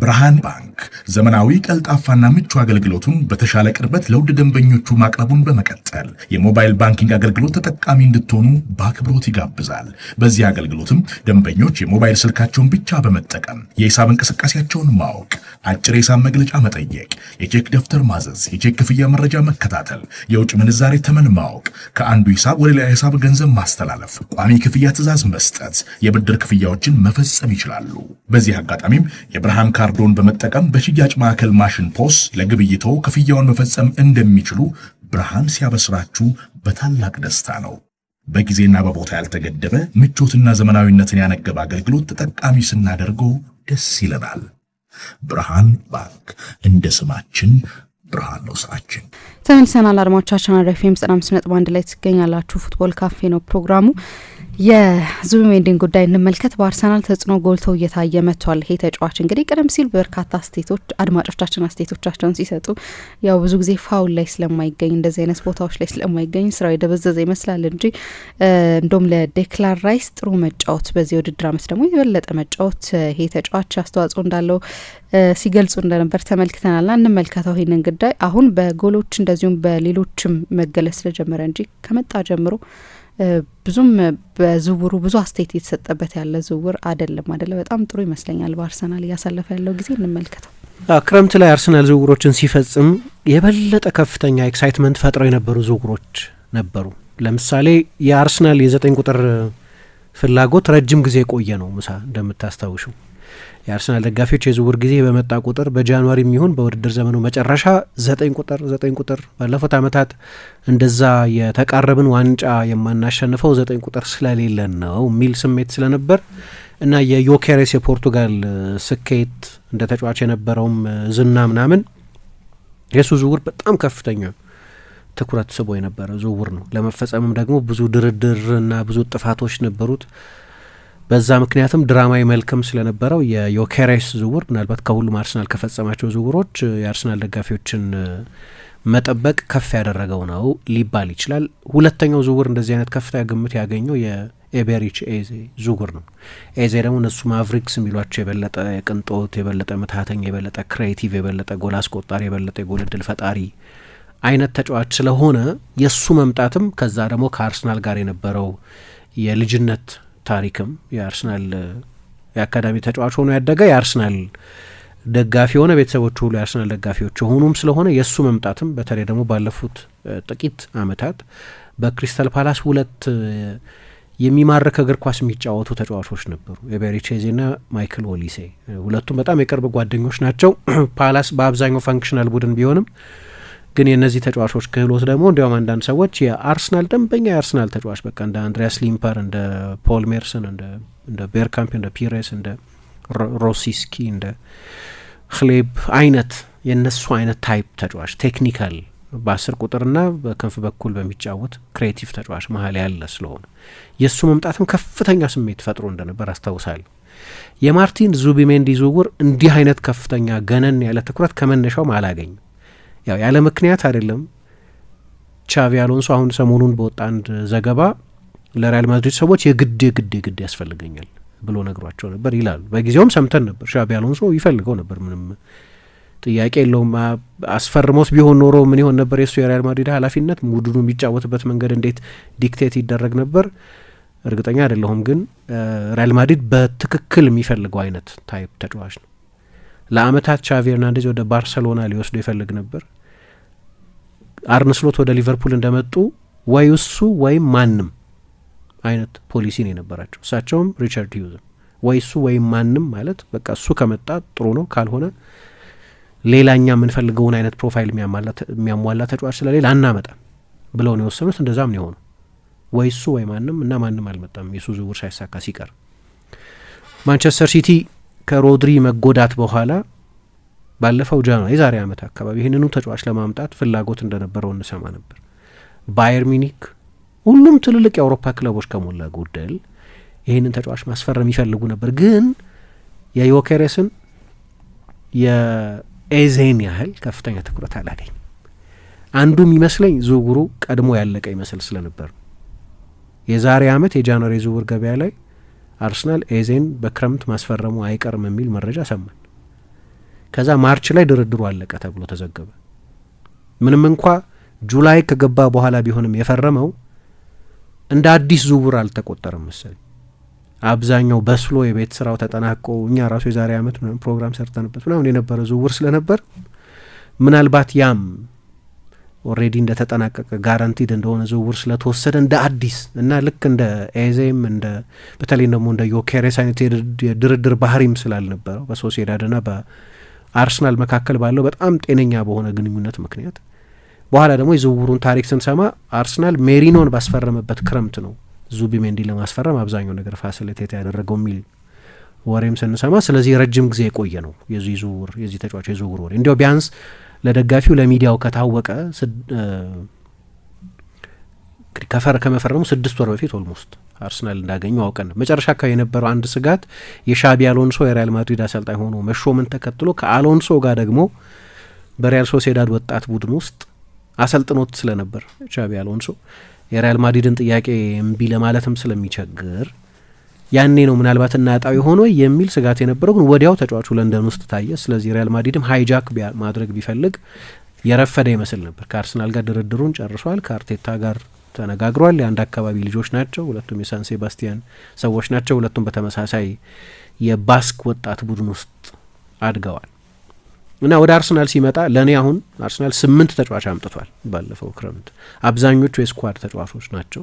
ብርሃን ባንክ ዘመናዊ ቀልጣፋና ምቹ አገልግሎቱን በተሻለ ቅርበት ለውድ ደንበኞቹ ማቅረቡን በመቀጠል የሞባይል ባንኪንግ አገልግሎት ተጠቃሚ እንድትሆኑ በአክብሮት ይጋብዛል። በዚህ አገልግሎትም ደንበኞች የሞባይል ስልካቸውን ብቻ በመጠቀም የሂሳብ እንቅስቃሴያቸውን ማወቅ፣ አጭር የሂሳብ መግለጫ መጠየቅ፣ የቼክ ደብተር ማዘዝ፣ የቼክ ክፍያ መረጃ መከታተል፣ የውጭ ምንዛሬ ተመን ማወቅ፣ ከአንዱ ሂሳብ ወደ ሌላ ሂሳብ ገንዘብ ማስተላለፍ፣ ቋሚ ክፍያ ትዕዛዝ መስጠት፣ የብድር ክፍያዎችን መፈጸም ይችላሉ። በዚህ አጋጣሚም የብርሃን ካርዶን በመጠቀም በሽያጭ ማዕከል ማሽን ፖስ ለግብይቶ ክፍያውን መፈጸም እንደሚችሉ ብርሃን ሲያበስራችሁ በታላቅ ደስታ ነው። በጊዜና በቦታ ያልተገደበ ምቾትና ዘመናዊነትን ያነገበ አገልግሎት ተጠቃሚ ስናደርገው ደስ ይለናል። ብርሃን ባንክ እንደ ስማችን ብርሃን ነው ስራችን። ተመልሰናል አድማጮቻችን። አረፌም 95.1 ላይ ትገኛላችሁ። ፉትቦል ካፌ ነው ፕሮግራሙ። የዙቢሜንዲን ጉዳይ እንመልከት። በአርሰናል ተጽዕኖ ጎልቶ እየታየ መጥቷል። ይሄ ተጫዋች እንግዲህ ቀደም ሲል በርካታ አስተያየቶች አድማጮቻችን አስተያየቶቻቸውን ሲሰጡ ያው ብዙ ጊዜ ፋውል ላይ ስለማይገኝ እንደዚህ አይነት ቦታዎች ላይ ስለማይገኝ ስራው የደበዘዘ ይመስላል እንጂ እንደውም ለዴክላን ራይስ ጥሩ መጫወት በዚህ ውድድር ዓመት ደግሞ የበለጠ መጫወት ይሄ ተጫዋች አስተዋጽኦ እንዳለው ሲገልጹ እንደነበር ተመልክተናልና እንመልከተው ይሄንን ጉዳይ። አሁን በጎሎች እንደዚሁም በሌሎችም መገለጽ ስለጀመረ እንጂ ከመጣ ጀምሮ ብዙም በዝውውሩ ብዙ አስተያየት የተሰጠበት ያለ ዝውውር አይደለም። በጣም ጥሩ ይመስለኛል በአርሰናል እያሳለፈ ያለው ጊዜ እንመልከተው። ክረምት ላይ አርሰናል ዝውውሮችን ሲፈጽም የበለጠ ከፍተኛ ኤክሳይትመንት ፈጥረው የነበሩ ዝውውሮች ነበሩ። ለምሳሌ የአርሰናል የ9 ቁጥር ፍላጎት ረጅም ጊዜ የቆየ ነው። ምሳ እንደምታስታውሹ የአርሰናል ደጋፊዎች የዝውውር ጊዜ በመጣ ቁጥር በጃንዋሪ የሚሆን በውድድር ዘመኑ መጨረሻ 9 ቁጥር ባለፉት ዓመታት እንደዛ የተቃረብን ዋንጫ የማናሸንፈው 9 ቁጥር ስለሌለን ነው የሚል ስሜት ስለነበር እና የዮኬሬስ የፖርቱጋል ስኬት እንደ ተጫዋች የነበረውም ዝና ምናምን የሱ ዝውውር በጣም ከፍተኛ ትኩረት ስቦ የነበረ ዝውውር ነው። ለመፈጸምም ደግሞ ብዙ ድርድር እና ብዙ ጥፋቶች ነበሩት። በዛ ምክንያትም ድራማዊ መልክም ስለነበረው የዮኬሬስ ዝውውር ምናልባት ከሁሉም አርሰናል ከፈጸማቸው ዝውውሮች የአርሰናል ደጋፊዎችን መጠበቅ ከፍ ያደረገው ነው ሊባል ይችላል። ሁለተኛው ዝውውር እንደዚህ አይነት ከፍተኛ ግምት ያገኘው የኤቤሪች ኤዜ ዝውውር ነው። ኤዜ ደግሞ እነሱ ማቭሪክስ የሚሏቸው የበለጠ የቅንጦት፣ የበለጠ ምትሃተኛ፣ የበለጠ ክሬቲቭ፣ የበለጠ ጎል አስቆጣሪ፣ የበለጠ የጎል እድል ፈጣሪ አይነት ተጫዋች ስለሆነ የእሱ መምጣትም ከዛ ደግሞ ከአርሰናል ጋር የነበረው የልጅነት ታሪክም የአርሰናል የአካዳሚ ተጫዋች ሆኖ ያደገ የአርሰናል ደጋፊ የሆነ ቤተሰቦቹ ሁሉ የአርሰናል ደጋፊዎች የሆኑም ስለሆነ የእሱ መምጣትም በተለይ ደግሞ ባለፉት ጥቂት ዓመታት በክሪስታል ፓላስ ሁለት የሚማርክ እግር ኳስ የሚጫወቱ ተጫዋቾች ነበሩ፣ ኤቤሪቼዜና ማይክል ኦሊሴ። ሁለቱም በጣም የቅርብ ጓደኞች ናቸው። ፓላስ በአብዛኛው ፋንክሽናል ቡድን ቢሆንም ግን የእነዚህ ተጫዋቾች ክህሎት ደግሞ እንዲያውም አንዳንድ ሰዎች የአርሰናል ደንበኛ የአርሰናል ተጫዋች በቃ እንደ አንድሪያስ ሊምፐር፣ እንደ ፖል ሜርሰን፣ እንደ ቤርካምፕ፣ እንደ ፒሬስ፣ እንደ ሮሲስኪ፣ እንደ ክሌብ አይነት የእነሱ አይነት ታይፕ ተጫዋች ቴክኒካል በ10 ቁጥርና በክንፍ በኩል በሚጫወት ክሬቲቭ ተጫዋች መሀል ያለ ስለሆነ የእሱ መምጣትም ከፍተኛ ስሜት ፈጥሮ እንደነበር አስታውሳለሁ። የማርቲን ዙቢሜንዲ ዝውውር እንዲህ አይነት ከፍተኛ ገነን ያለ ትኩረት ከመነሻውም አላገኝም። ያው ያለ ምክንያት አይደለም። ቻቪ አሎንሶ አሁን ሰሞኑን በወጣ አንድ ዘገባ ለሪያል ማድሪድ ሰዎች የግድ ያስፈልገኛል ብሎ ነግሯቸው ነበር ይላሉ። በጊዜውም ሰምተን ነበር። ቻቪ አሎንሶ ይፈልገው ነበር፣ ምንም ጥያቄ የለውም። አስፈርሞስ ቢሆን ኖሮ ምን ይሆን ነበር የሱ የሪያል ማድሪድ ኃላፊነት? ቡድኑ የሚጫወትበት መንገድ እንዴት ዲክቴት ይደረግ ነበር እርግጠኛ አይደለሁም። ግን ሪያል ማድሪድ በትክክል የሚፈልገው አይነት ታይፕ ተጫዋች ነው። ለአመታት ቻቪ ሄርናንዴዝ ወደ ባርሰሎና ሊወስዱ ይፈልግ ነበር። አርነ ስሎት ወደ ሊቨርፑል እንደመጡ ወይ እሱ ወይም ማንም አይነት ፖሊሲ ነው የነበራቸው። እሳቸውም ሪቻርድ ሂውዝም ወይ እሱ ወይም ማንም ማለት በቃ እሱ ከመጣ ጥሩ ነው፣ ካልሆነ ሌላኛ የምንፈልገውን አይነት ፕሮፋይል የሚያሟላ ተጫዋች ስለሌላ አናመጣም ብለው ነው የወሰኑት። እንደዛም ነው የሆነው። ወይ እሱ ወይ ማንም እና ማንም አልመጣም የሱ ዝውውር ሳይሳካ ሲቀር። ማንቸስተር ሲቲ ከሮድሪ መጎዳት በኋላ ባለፈው ጃንዋሪ የዛሬ ዓመት አካባቢ ይህንኑ ተጫዋች ለማምጣት ፍላጎት እንደነበረው እንሰማ ነበር። ባየር ሚኒክ፣ ሁሉም ትልልቅ የአውሮፓ ክለቦች ከሞላ ጎደል ይህንን ተጫዋች ማስፈረም ይፈልጉ ነበር። ግን የዮኬሬስን የኤዜን ያህል ከፍተኛ ትኩረት አላገኝም። አንዱ የሚመስለኝ ዝውውሩ ቀድሞ ያለቀ ይመስል ስለነበር የዛሬ ዓመት የጃንዋሪ ዝውውር ገበያ ላይ አርሰናል ኤዜን በክረምት ማስፈረሙ አይቀርም የሚል መረጃ ሰማን። ከዛ ማርች ላይ ድርድሩ አለቀ ተብሎ ተዘገበ። ምንም እንኳ ጁላይ ከገባ በኋላ ቢሆንም የፈረመው እንደ አዲስ ዝውውር አልተቆጠረም መሰለኝ። አብዛኛው በስሎ የቤት ስራው ተጠናቆ እኛ ራሱ የዛሬ ዓመት ፕሮግራም ሰርተንበት ምናምን የነበረ ዝውውር ስለነበር ምናልባት ያም ኦልሬዲ እንደ ተጠናቀቀ ጋራንቲድ እንደሆነ ዝውውር ስለተወሰደ እንደ አዲስ እና ልክ እንደ ኤዜም እንደ በተለይ ደግሞ እንደ ዮኬሬስ አይነት የድርድር ባህሪም ስላልነበረው በሶሲዳድና በአርሰናል መካከል ባለው በጣም ጤነኛ በሆነ ግንኙነት ምክንያት በኋላ ደግሞ የዝውውሩን ታሪክ ስንሰማ አርሰናል ሜሪኖን ባስፈረመበት ክረምት ነው ዙቢሜንዲ ለማስፈረም አብዛኛው ነገር ፋሲሊቴት ያደረገው የሚል ወሬም ስንሰማ፣ ስለዚህ ረጅም ጊዜ የቆየ ነው የዚህ ዝውውር የዚህ ተጫዋች የዝውውር ወሬ። እንዲያው ቢያንስ ለደጋፊው ለሚዲያው ከታወቀ ከመፈረሙ 6 ወር በፊት ኦልሞስት አርሰናል እንዳገኙ አውቀን ነው። መጨረሻ አካባቢ የነበረው አንድ ስጋት የሻቢ አሎንሶ የሪያል ማድሪድ አሰልጣኝ ሆኖ መሾምን ተከትሎ ከአሎንሶ ጋር ደግሞ በሪያል ሶሴዳድ ወጣት ቡድን ውስጥ አሰልጥኖት ስለነበር ሻቢ አሎንሶ የሪያል ማድሪድን ጥያቄ እምቢ ለማለትም ስለሚቸግር ያኔ ነው ምናልባት እናጣው የሆነ የሚል ስጋት የነበረው። ግን ወዲያው ተጫዋቹ ለንደን ውስጥ ታየ። ስለዚህ ሪያል ማድሪድም ሃይጃክ ማድረግ ቢፈልግ የረፈደ ይመስል ነበር። ከአርሰናል ጋር ድርድሩን ጨርሷል። ከአርቴታ ጋር ተነጋግሯል። የአንድ አካባቢ ልጆች ናቸው። ሁለቱም የሳን ሴባስቲያን ሰዎች ናቸው። ሁለቱም በተመሳሳይ የባስክ ወጣት ቡድን ውስጥ አድገዋል እና ወደ አርሰናል ሲመጣ ለእኔ አሁን አርሰናል 8 ተጫዋች አምጥቷል ባለፈው ክረምት። አብዛኞቹ የስኳድ ተጫዋቾች ናቸው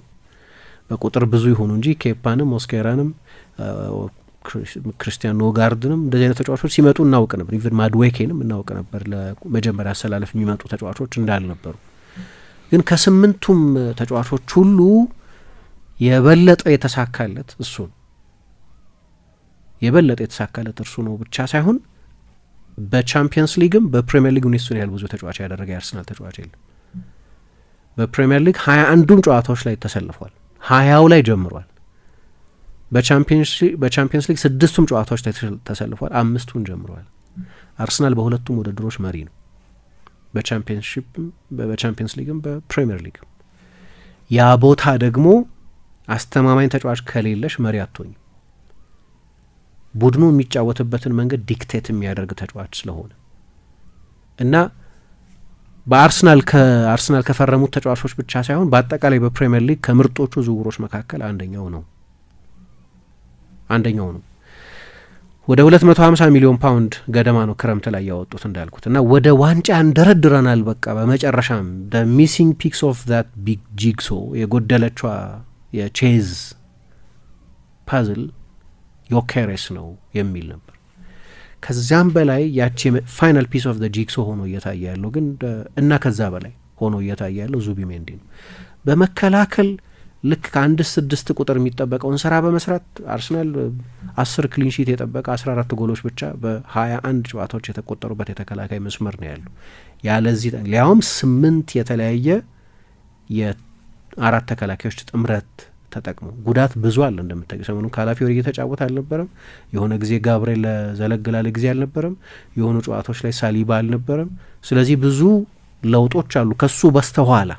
በቁጥር ብዙ ይሆኑ እንጂ ኬፓንም ሞስኬራንም ክርስቲያን ኖጋርድንም እንደዚህ አይነት ተጫዋቾች ሲመጡ እናውቅ ነበር። ኢቨን ማድዌኬንም እናውቅ ነበር ለመጀመሪያ አሰላለፍ የሚመጡ ተጫዋቾች እንዳልነበሩ። ግን ከ8ቱም ተጫዋቾች ሁሉ የበለጠ የተሳካለት እሱ ነው ብቻ ሳይሆን በቻምፒየንስ ሊግም በፕሪሚየር ሊግ እሱን ያህል ብዙ ተጫዋች ያደረገ የአርሰናል ተጫዋች የለም። በፕሪሚየር ሊግ 21ዱም ጨዋታዎች ላይ ተሰልፏል። 20ው ላይ ጀምሯል። በቻምፒየንስ ሊግ 6ቱም ጨዋታዎች ተሰልፏል። 5ቱን ጀምሯል። አርሰናል በሁለቱም ውድድሮች መሪ ነው፣ በቻምፒየንስ ሊግም በፕሪሚየር ሊግም። ያ ቦታ ደግሞ አስተማማኝ ተጫዋች ከሌለሽ መሪ አትሆኝ። ቡድኑ የሚጫወትበትን መንገድ ዲክቴት የሚያደርግ ተጫዋች ስለሆነ እና ከአርሰናል ከፈረሙት ተጫዋቾች ብቻ ሳይሆን በአጠቃላይ በፕሪሚየር ሊግ ከምርጦቹ ዝውውሮች መካከል አንደኛው ነው። ወደ 250 ሚሊዮን ፓውንድ ገደማ ነው ክረምት ላይ ያወጡት እንዳልኩት እና ወደ ዋንጫ እንደረድረናል። በቃ በመጨረሻም the missing piece of that big jigsaw የጎደለችዋ የቼዝ ፓዝል ዮኬሬስ ነው የሚል ነበር። ከዛም በላይ ያቺ ፋይናል ፒስ ኦፍ ዘ ጂግሶ ሆኖ እየታየ ያለው ግን እና ከዛ በላይ ሆኖ እየታየ ያለው ዙቢሜንዲ ነው። በመከላከል ልክ ከ1-6 ቁጥር የሚጠበቀውን ስራ በመስራት አርሰናል 10 ክሊንሺት የጠበቀ 14 ጎሎች ብቻ በ21 ጨዋታዎች የተቆጠሩበት የተከላካይ መስመር ነው ያለው። ያለዚህ ሊያውም 8 የተለያየ የ4 ተከላካዮች ጥምረት ተጠቅሞ ጉዳት ብዙ አለ። እንደምታውቁ ሰሞኑን ካላፊዮሪ እየተጫወተ አልነበረም። የሆነ ጊዜ ጋብርኤል ዘለግላለ ጊዜ አልነበረም። የሆኑ ጨዋታዎች ላይ ሳሊባ አልነበረም። ስለዚህ ብዙ ለውጦች አሉ። ከሱ በስተኋላ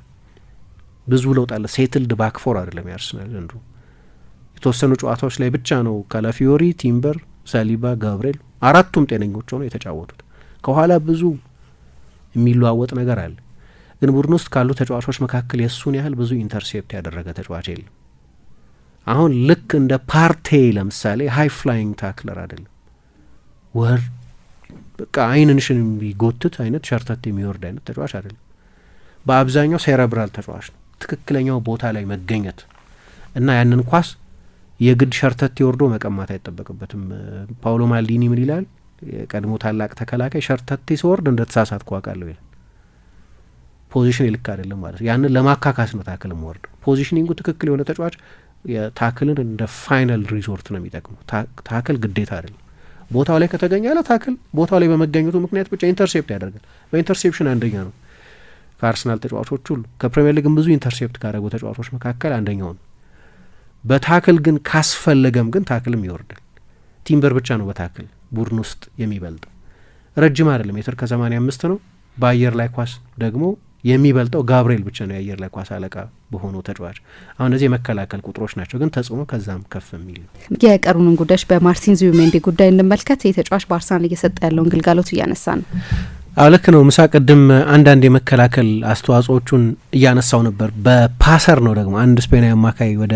ብዙ ለውጥ አለ። ሴትልድ ባክፎር አይደለም ያርሰናል ዘንድሮ። የተወሰኑ ጨዋታዎች ላይ ብቻ ነው ካላፊዮሪ፣ ቲምበር፣ ሳሊባ፣ ጋብርኤል አራቱም ጤነኞች ሆነው የተጫወቱት። ከኋላ ብዙ የሚለዋወጥ ነገር አለ። ግን ቡድን ውስጥ ካሉ ተጫዋቾች መካከል የእሱን ያህል ብዙ ኢንተርሴፕት ያደረገ ተጫዋች የለም። አሁን ልክ እንደ ፓርቴ ለምሳሌ ሃይ ፍላይንግ ታክለር አይደለም። በቃ አይንንሽን የሚጎትት አይነት ሸርተት የሚወርድ አይነት ተጫዋች አይደለም። በአብዛኛው ሴረብራል ተጫዋች ነው። ትክክለኛው ቦታ ላይ መገኘት እና ያንን ኳስ የግድ ሸርተት ወርዶ መቀማት አይጠበቅበትም። ፓውሎ ማልዲኒ ምን ይላል? የቀድሞ ታላቅ ተከላካይ ሸርተቴ ሲወርድ እንደ ተሳሳት ኳቃለሁ ይላል። ፖዚሽን ልክ አይደለም ማለት ያንን ለማካካስ ነው ታክል ወርደው። ፖዚሽኒንጉ ትክክል የሆነ ተጫዋች የታክልን እንደ ፋይናል ሪዞርት ነው የሚጠቅመው። ታክል ግዴታ አይደለም። ቦታው ላይ ከተገኘ ያለ ታክል ቦታው ላይ በመገኘቱ ምክንያት ብቻ ኢንተርሴፕት ያደርጋል። በኢንተርሴፕሽን አንደኛ ነው ከአርሰናል ተጫዋቾች ሁሉ። ከፕሪሚየር ሊግም ብዙ ኢንተርሴፕት ካደረጉ ተጫዋቾች መካከል አንደኛው ነው። በታክል ግን ካስፈለገም ግን ታክልም ይወርዳል። ቲምበር ብቻ ነው በታክል ቡድን ውስጥ የሚበልጠው። ረጅም አይደለም፣ ሜትር ከ85 ነው። በአየር ላይ ኳስ ደግሞ የሚበልጠው ጋብርኤል ብቻ ነው የአየር ላይ ኳስ አለቃ በሆነው ተጫዋች። አሁን እነዚህ የመከላከል ቁጥሮች ናቸው፣ ግን ተጽዕኖ ከዛም ከፍ የሚል ነው። የቀሩንን ጉዳዮች በማርቲን ዙቢሜንዲ ጉዳይ እንመልከት። የተጫዋች በአርሰናል እየሰጠ ያለውን ግልጋሎት እያነሳ ነው። ልክ ነው ምሳ። ቅድም አንዳንድ የመከላከል አስተዋጽኦቹን እያነሳው ነበር። በፓሰር ነው ደግሞ አንድ ስፔናዊ አማካይ ወደ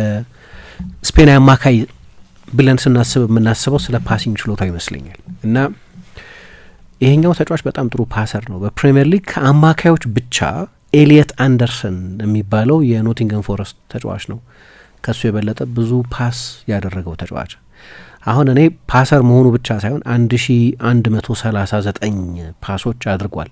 ስፔናዊ አማካይ ብለን ስናስብ የምናስበው ስለ ፓሲንግ ችሎታ ይመስለኛል እና ይሄኛው ተጫዋች በጣም ጥሩ ፓሰር ነው። በፕሪሚየር ሊግ ከአማካዮች ብቻ ኤሊየት አንደርሰን የሚባለው የኖቲንገም ፎረስት ተጫዋች ነው ከሱ የበለጠ ብዙ ፓስ ያደረገው ተጫዋች። አሁን እኔ ፓሰር መሆኑ ብቻ ሳይሆን 1139 ፓሶች አድርጓል።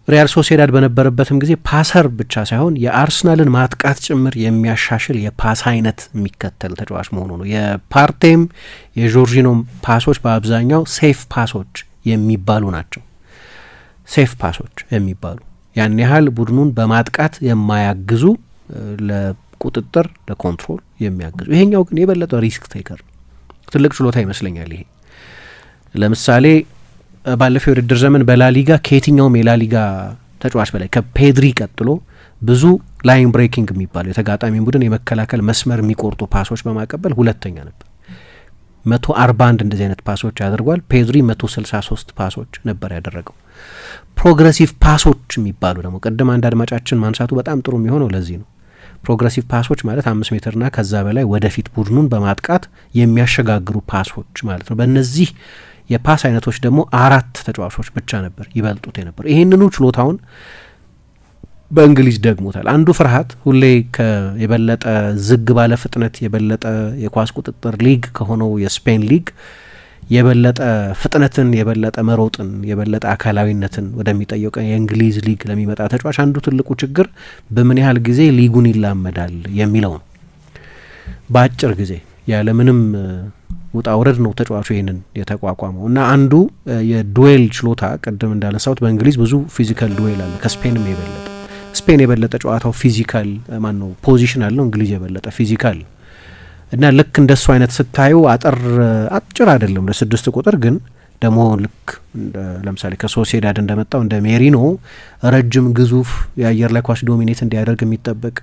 በሪያል ሶሲዳድ በነበረበትም ጊዜ ፓሰር ብቻ ሳይሆን የአርሰናልን ማጥቃት ጭምር የሚያሻሽል የፓስ አይነት የሚከተል ተጫዋች መሆኑ ነው። የፓርቴም የጆርጂኖም ፓሶች በአብዛኛው ሴፍ ፓሶች የሚባሉ ናቸው። ሴፍ ፓሶች የሚባሉ ያን ያህል ቡድኑን በማጥቃት የማያግዙ፣ ለቁጥጥር ለኮንትሮል የሚያግዙ። ይሄኛው ግን የበለጠ ሪስክ ቴከር ነው። ትልቅ ችሎታ ይመስለኛል ይሄ። ለምሳሌ ባለፈው የውድድር ዘመን በላሊጋ ከየትኛውም የላሊጋ ተጫዋች በላይ ከፔድሪ ቀጥሎ ብዙ ላይን ብሬኪንግ የሚባለው የተጋጣሚ ቡድን የመከላከል መስመር የሚቆርጡ ፓሶች በማቀበል ሁለተኛ ነበር። 141 እንደዚህ አይነት ፓሶች ያደርጓል። ፔድሪ 163 ፓሶች ነበር ያደረገው። ፕሮግረሲቭ ፓሶች የሚባሉ ደግሞ ቅድም አንድ አድማጫችን ማንሳቱ በጣም ጥሩ የሚሆነው ለዚህ ነው። ፕሮግረሲቭ ፓሶች ማለት 5 ሜትርና ከዛ በላይ ወደፊት ቡድኑን በማጥቃት የሚያሸጋግሩ ፓሶች ማለት ነው። በእነዚህ የፓስ አይነቶች ደግሞ 4 ተጫዋቾች ብቻ ነበር ይበልጡት የነበር። ይህንኑ ችሎታውን በእንግሊዝ ደግሞታል። አንዱ ፍርሃት ሁሌ የበለጠ ዝግ ባለ ፍጥነት የበለጠ የኳስ ቁጥጥር ሊግ ከሆነው የስፔን ሊግ የበለጠ ፍጥነትን የበለጠ መሮጥን የበለጠ አካላዊነትን ወደሚጠየቀው የእንግሊዝ ሊግ ለሚመጣ ተጫዋች አንዱ ትልቁ ችግር በምን ያህል ጊዜ ሊጉን ይላመዳል የሚለው ነው። በአጭር ጊዜ ያለምንም ውጣ ውረድ ነው ተጫዋቹ ይህንን የተቋቋመው እና አንዱ የዱዌል ችሎታ ቅድም እንዳነሳሁት በእንግሊዝ ብዙ ፊዚካል ዱዌል አለ ከስፔንም የበለጠ። ስፔን የበለጠ ጨዋታው ፊዚካል ነው ፖዚሽናል ነው፣ እንግሊዝ የበለጠ ፊዚካል እና ልክ እንደሱ አይነት ስታዩ አጭር አይደለም ለ6 ቁጥር ግን ደግሞ ልክ ለምሳሌ ከሶሲዳድ እንደመጣው እንደ ሜሪኖ ረጅም ግዙፍ የአየር ላይ ኳስ ዶሚኔት እንዲያደርግ የሚጠበቅ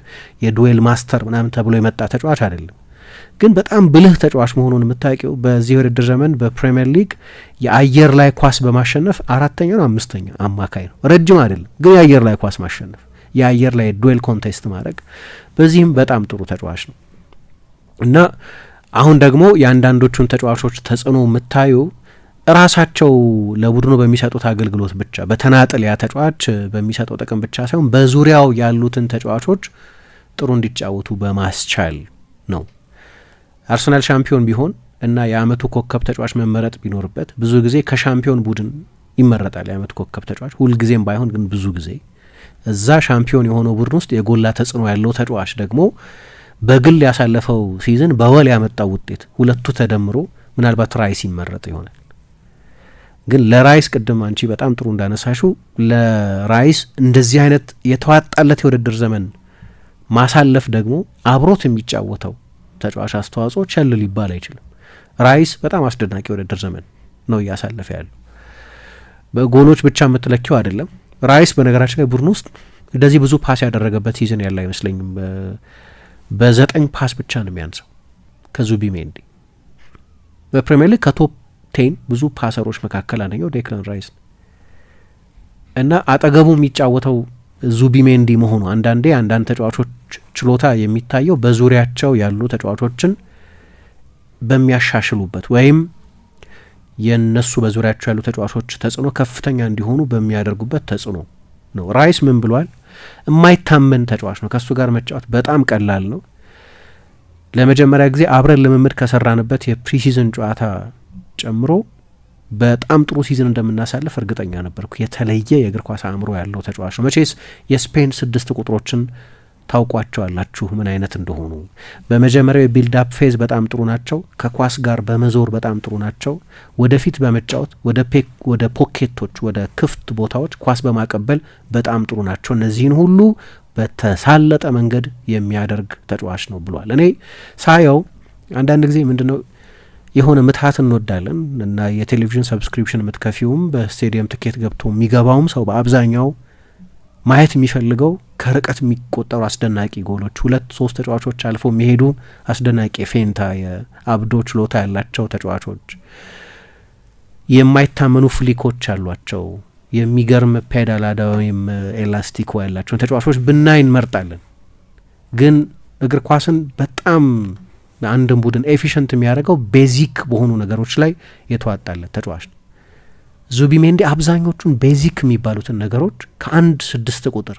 የዱዌል ማስተር ምናምን ተብሎ የመጣ ተጫዋች አይደለም። ግን በጣም ብልህ ተጫዋች መሆኑን የምታውቂው በዚህ ውድድር ዘመን በፕሪሚየር ሊግ የአየር ላይ ኳስ በማሸነፍ 4ኛ ነው 5ኛ አማካይ ነው። ረጅም አይደለም ግን የአየር ላይ ኳስ ማሸነፍ የአየር ላይ ዱዌል ኮንቴስት ማድረግ በዚህም በጣም ጥሩ ተጫዋች ነው እና አሁን ደግሞ የአንዳንዶቹን ተጫዋቾች ተጽዕኖ የምታዩ ራሳቸው ለቡድኑ በሚሰጡት አገልግሎት ብቻ በተናጥል ያ ተጫዋች በሚሰጠው ጥቅም ብቻ ሳይሆን በዙሪያው ያሉትን ተጫዋቾች ጥሩ እንዲጫወቱ በማስቻል ነው። አርሰናል ሻምፒዮን ቢሆን እና የአመቱ ኮከብ ተጫዋች መመረጥ ቢኖርበት ብዙ ጊዜ ከሻምፒዮን ቡድን ይመረጣል የአመቱ ኮከብ ተጫዋች። ሁልጊዜም ባይሆን ግን ብዙ ጊዜ እዛ ሻምፒዮን የሆነው ቡድን ውስጥ የጎላ ተጽዕኖ ያለው ተጫዋች ደግሞ በግል ያሳለፈው ሲዝን በወል ያመጣው ውጤት ሁለቱ ተደምሮ ምናልባት ራይስ ይመረጥ ይሆናል። ግን ለራይስ ቅድም አንቺ በጣም ጥሩ እንዳነሳሹ ለራይስ እንደዚህ አይነት የተዋጣለት የውድድር ዘመን ማሳለፍ ደግሞ አብሮት የሚጫወተው ተጫዋች አስተዋጽኦ ቸል ሊባል አይችልም። ራይስ በጣም አስደናቂ የውድድር ዘመን ነው እያሳለፈ ያለው። በጎሎች ብቻ የምትለኪው አይደለም። ራይስ በነገራችን ላይ ቡድን ውስጥ እንደዚህ ብዙ ፓስ ያደረገበት ሲዝን ያለ አይመስለኝም። በ9 ፓስ ብቻ ነው የሚያንሰው ከዙቢሜንዲ። በፕሪሚየር ሊግ ከቶፕ 10 ብዙ ፓሰሮች መካከል አንደኛው ዴክላን ራይስ እና አጠገቡ የሚጫወተው ዙቢሜንዲ መሆኑ አንዳንዴ አንዳንድ ተጫዋቾች ችሎታ የሚታየው በዙሪያቸው ያሉ ተጫዋቾችን በሚያሻሽሉበት ወይም የነሱ በዙሪያቸው ያሉ ተጫዋቾች ተጽዕኖ ከፍተኛ እንዲሆኑ በሚያደርጉበት ተጽዕኖ ነው። ራይስ ምን ብሏል? የማይታመን ተጫዋች ነው። ከሱ ጋር መጫወት በጣም ቀላል ነው። ለመጀመሪያ ጊዜ አብረን ልምምድ ከሰራንበት የፕሪሲዝን ጨዋታ ጨምሮ በጣም ጥሩ ሲዝን እንደምናሳልፍ እርግጠኛ ነበርኩ። የተለየ የእግር ኳስ አእምሮ ያለው ተጫዋች ነው። መቼስ የስፔን 6 ቁጥሮችን ታውቋቸዋላችሁ ምን አይነት እንደሆኑ። በመጀመሪያው የቢልድ አፕ ፌዝ በጣም ጥሩ ናቸው። ከኳስ ጋር በመዞር በጣም ጥሩ ናቸው። ወደፊት በመጫወት ወደ ፖኬቶች ወደ ክፍት ቦታዎች ኳስ በማቀበል በጣም ጥሩ ናቸው። እነዚህን ሁሉ በተሳለጠ መንገድ የሚያደርግ ተጫዋች ነው ብሏል። እኔ ሳየው አንዳንድ ጊዜ ምንድነው የሆነ ምትሃት እንወዳለን እና የቴሌቪዥን ሰብስክሪፕሽን የምትከፊውም በስቴዲየም ትኬት ገብቶ የሚገባውም ሰው በአብዛኛው ማየት የሚፈልገው ከርቀት የሚቆጠሩ አስደናቂ ጎሎች፣ 2-3 ተጫዋቾች አልፎ የሚሄዱ አስደናቂ የፌንታ የአብዶ ችሎታ ያላቸው ተጫዋቾች፣ የማይታመኑ ፍሊኮች አሏቸው፣ የሚገርም ፔዳላዳ ወይም ኤላስቲኮ ያላቸውን ተጫዋቾች ብናይ እንመርጣለን። ግን እግር ኳስን በጣም አንድን ቡድን ኤፊሽንት የሚያደርገው ቤዚክ በሆኑ ነገሮች ላይ የተዋጣለት ተጫዋች ነው። ዙቢሜንዲ አብዛኞቹን ቤዚክ የሚባሉትን ነገሮች ከ1-6 ቁጥር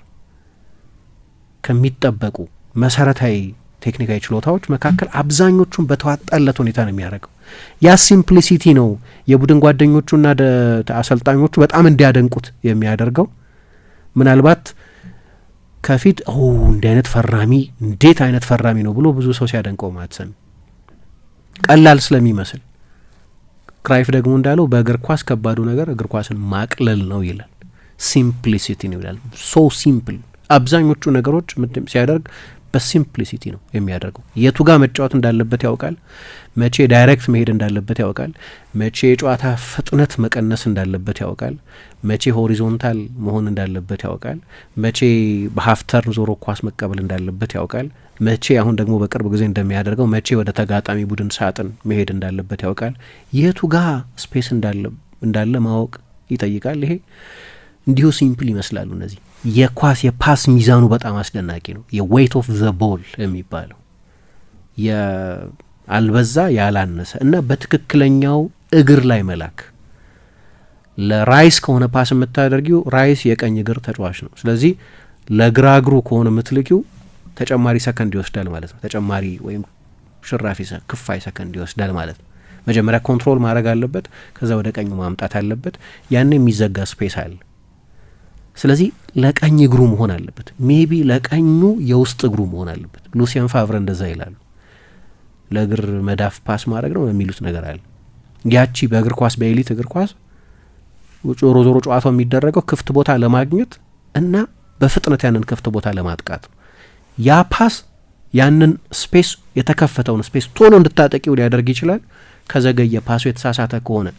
ከሚጠበቁ መሰረታዊ ቴክኒካዊ ችሎታዎች መካከል አብዛኞቹን በተዋጣለት ሁኔታ ነው የሚያደርገው። ያ ሲምፕሊሲቲ ነው የቡድን ጓደኞቹና አሰልጣኞቹ በጣም እንዲያደንቁት የሚያደርገው። ምናልባት ከፊት እንዲህ አይነት ፈራሚ እንዴት አይነት ፈራሚ ነው ብሎ ብዙ ሰው ሲያደንቀው ማትሰም ቀላል ስለሚመስል፣ ክራይፍ ደግሞ እንዳለው በእግር ኳስ ከባዱ ነገር እግር ኳስን ማቅለል ነው ይላል። ሲምፕሊሲቲ ነው ይላል። ሶ ሲምፕል አብዛኞቹ ነገሮች ሲያደርግ በሲምፕሊሲቲ ነው የሚያደርገው። የቱ ጋር መጫወት እንዳለበት ያውቃል። መቼ ዳይሬክት መሄድ እንዳለበት ያውቃል። መቼ የጨዋታ ፍጥነት መቀነስ እንዳለበት ያውቃል። መቼ ሆሪዞንታል መሆን እንዳለበት ያውቃል። መቼ በሀፍተርን ዞሮ ኳስ መቀበል እንዳለበት ያውቃል። መቼ አሁን ደግሞ በቅርብ ጊዜ እንደሚያደርገው መቼ ወደ ተጋጣሚ ቡድን ሳጥን መሄድ እንዳለበት ያውቃል። የቱ ጋር ስፔስ እንዳለ ማወቅ ይጠይቃል። ይሄ እንዲሁ ሲምፕል ይመስላሉ እነዚህ። የኳስ የፓስ ሚዛኑ በጣም አስደናቂ ነው። የዌይት ኦፍ ዘ ቦል የሚባለው አልበዛ ያላነሰ እና በትክክለኛው እግር ላይ መላክ። ለራይስ ከሆነ ፓስ የምታደርጊው ራይስ የቀኝ እግር ተጫዋች ነው። ስለዚህ ለግራ እግሩ ከሆነ የምትልኪው ተጨማሪ ሰከንድ ይወስዳል ማለት ነው። ተጨማሪ ወይም ሽራፊ ክፋይ ሰከንድ ይወስዳል ማለት ነው። መጀመሪያ ኮንትሮል ማድረግ አለበት፣ ከዛ ወደ ቀኙ ማምጣት አለበት። ያን የሚዘጋ ስፔስ አለ። ስለዚህ ለቀኝ እግሩ መሆን አለበት። ሜቢ ለቀኙ የውስጥ እግሩ መሆን አለበት። ሉሲያን ፋቭረ እንደዛ ይላሉ። ለእግር መዳፍ ፓስ ማድረግ ነው የሚሉት ነገር አለ። ያቺ በእግር ኳስ በኤሊት እግር ኳስ ዞሮ ዞሮ ጨዋታው የሚደረገው ክፍት ቦታ ለማግኘት እና በፍጥነት ያንን ክፍት ቦታ ለማጥቃት ነው። ያ ፓስ ያንን ስፔስ የተከፈተውን ስፔስ ቶሎ እንድታጠቂው ሊያደርግ ይችላል። ከዘገየ ፓሱ የተሳሳተ ከሆነ